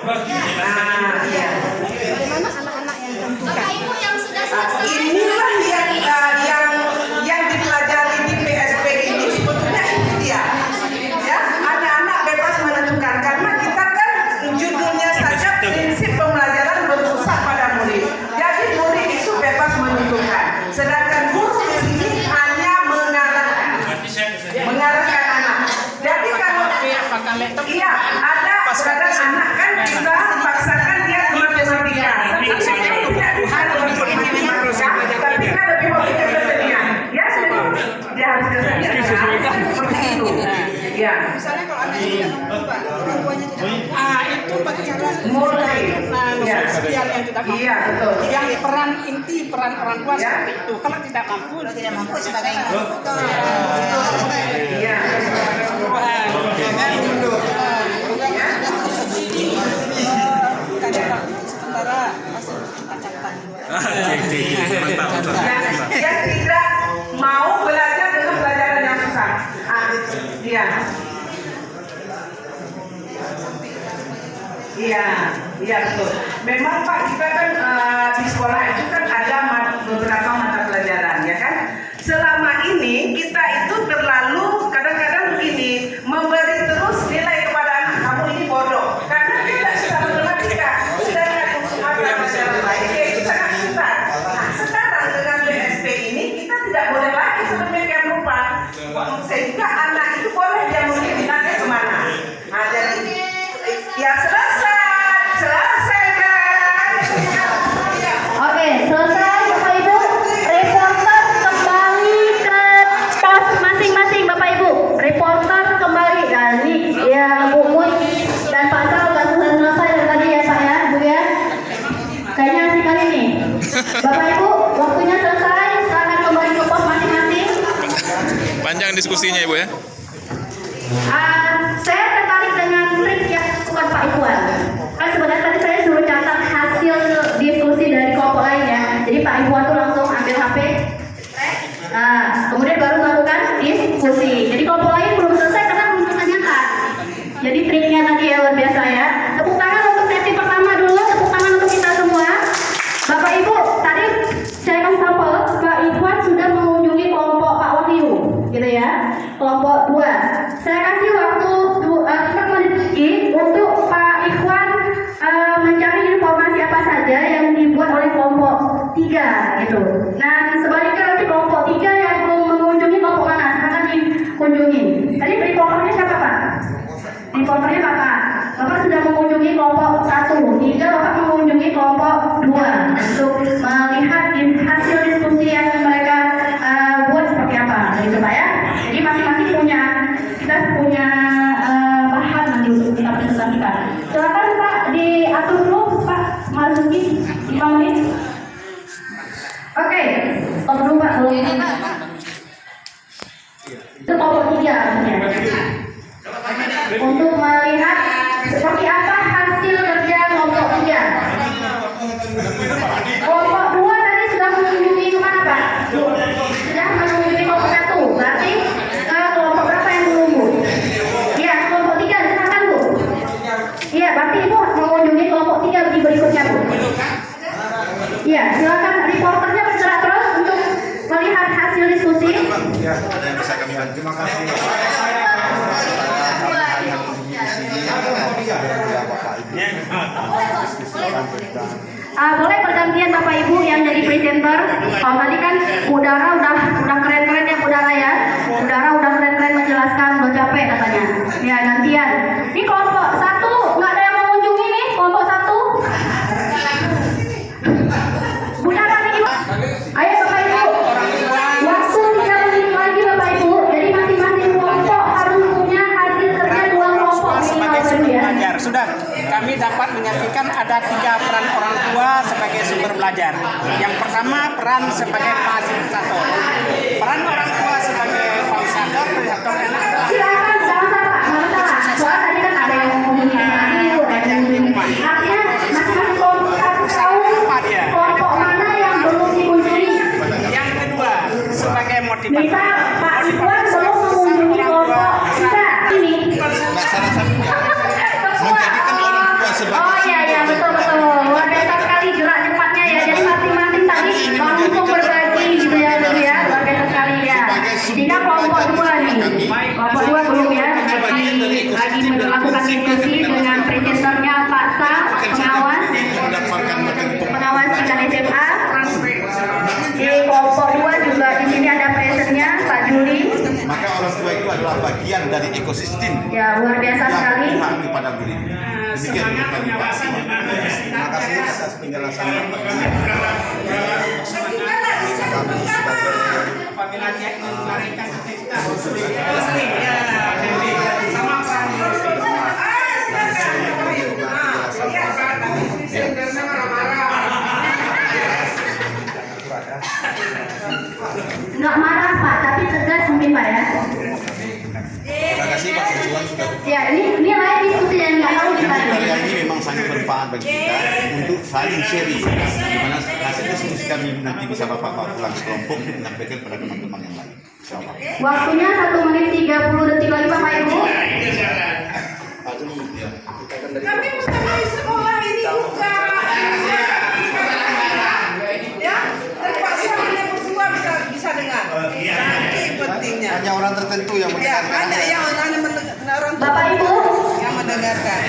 Iya. Bagaimana anak-anak yang tentukan? Bapak Ibu yang sudah selesai. Inilah yang dipelajari di PSP ini sebetulnya ini dia. Ya, anak-anak bebas menentukan karena kita kan judulnya saja prinsip pembelajaran berpusat pada murid. Jadi murid itu bebas menentukan. Sedangkan guru di sini hanya mengarahkan anak. Jadi kalau iya ada kadang anak kan kita paksakan dia matematika. Tapi kan lebih hobi kesenian. Ya, dia harus kesenian. Seperti itu. Ya. Misalnya kalau anak tidak mampu, Pak, orang tuanya tidak mampu. Itu bagaimana Mulai. Ya. sosial yang tidak mampu. Iya, betul. Yang peran orang tua Ya. seperti itu. Kalau tidak mampu sebagai Iya. sementara masih kita catat. Yang tidak mau belajar dengan pelajaran yang susah. Iya. Iya betul. Memang Pak kita kan di sekolah itu kan ada beberapa mata pelajaran ya kan. Selama ini kita itu terlalu kadang-kadang begini memberi terus nilai kepada anak kamu ini bodoh karena kita sudah matematika sudah mata pelajaran lain yaitu sangat pintar. Nah sekarang dengan PSP ini kita tidak boleh lagi sedemikian rupa sehingga anak itu boleh dia memilih minatnya kemana. Nah jadi ya selesai kan. Oke, selesai Bapak Ibu. Reporter kembali ke pos masing-masing Bapak Ibu. Reporter kembali. Nah, ini ya Bu Mut dan Pak Sal sudah selesai dari tadi ya Pak ya, Bu ya. Kayaknya asik kali nih. Bapak Ibu, waktunya selesai. Silakan kembali ke pos masing-masing. Panjang diskusinya Ibu ya. Saya tertarik dengan trik yang bukan Pak Iwan. Kan sebenarnya tadi saya suruh catat hasil diskusi dari kelompok lain ya. Jadi Pak Iwan tuh langsung ambil HP, kemudian baru melakukan diskusi. Jadi kelompok lain belum selesai karena belum selesai nyatat. Jadi triknya tadi ya luar biasa ya. Tepuk tangan untuk sesi pertama dulu. Tepuk tangan untuk kita semua. Bapak Ibu, tadi saya kasih sampel Pak Iwan sudah mengunjungi kelompok Pak Wahyu, gitu ya. Kelompok 2. Saya kasih waktu 4 menit lagi untuk Pak Ikhwan mencari informasi apa saja yang dibuat oleh kelompok 3 gitu. Nah sebaliknya nanti kelompok 3 yang belum mengunjungi kelompok mana akan dikunjungi. Tadi reporternya siapa Pak? Reporternya Bapak. Bapak sudah mengunjungi kelompok 1, 3 Bapak mengunjungi kelompok 2 untuk melihat hasil diskusi yang mereka buat seperti apa gitu Pak ya. Jadi masing-masing kita punya bahan nanti untuk kita presentasikan. Silakan Pak diatur dulu Pak Marzuki 5 menit. Oke, stop dulu Pak. Itu kelompok 3 ya. Untuk melihat seperti apa hasil kerja kelompok 3. Kelompok 2 tadi sudah mengunjungi kemana Pak? Sudah mengunjungi kelompok 1. Berarti kelompok berapa yang menunggu? Iya, kelompok 3 silakan Bu. Iya, berarti Ibu mengunjungi kelompok 3 di berikutnya Bu. Iya, silakan reporternya bergerak terus untuk melihat hasil diskusi. Ya, ada yang bisa kami bantu. Terima kasih. Boleh pergantian Bapak Ibu yang jadi presenter. Kalau tadi kan Udara udah keren-keren ya Udara ya. Udara udah keren-keren menjelaskan, udah capek katanya. Ya gantian. Ini kelompok 1 nggak ada yang mengunjungi nih kelompok 1. Udara nih Ibu. Ayo Bapak Ibu. Waktu 3 menit lagi Bapak Ibu. Jadi masing-masing kelompok harus punya hasil kerja 2 kelompok sebagai sumber ya. belajar. Sudah kami dapat menyampaikan ada 3 peran orang tua sebagai sumber belajar. Yang pertama peran sebagai fasilitator. Peran orang tua sebagai fasilitator anak adalah Silakan jangan salah. Soal tadi kan ada yang ngomongin ada yang ngomongin. Artinya masing-masing kelompok harus tahu kelompok mana yang belum dikunjungi. yang kedua sebagai motivator. Misal Pak Iwan belum mengunjungi kelompok kita ini. Nah, salah satunya menjadikan orang tua sebagai adalah bagian dari ekosistem Ya, luar biasa sekali. yang berpihak kepada murid. Demikian Semangat kami Pak. mengawasi Terima kasih atas penjelasan Bapak. apabila dia ingin melarikan cita-cita Sama Pak. Nggak marah Pak, tapi tegas mungkin Pak ya. Terima kasih Pak Siswan sudah. Ya, ini lain diskusi yang nggak tahu kita. Karya ini memang sangat bermanfaat bagi kita untuk saling sharing, di mana hasil diskusi kami nanti bisa Bapak bawa pulang sekelompok untuk menyampaikan kepada teman-teman yang lain. Insyaallah. Waktunya 1 menit 30 detik lagi Bapak Ibu. Kami mengenai sekolah ini juga. Ya, dan Pak Suaminya berdua bisa dengar. Nanti pentingnya. Hanya orang tertentu yang Ya, hanya yang orang Bapak Ibu, yang mendengarkan.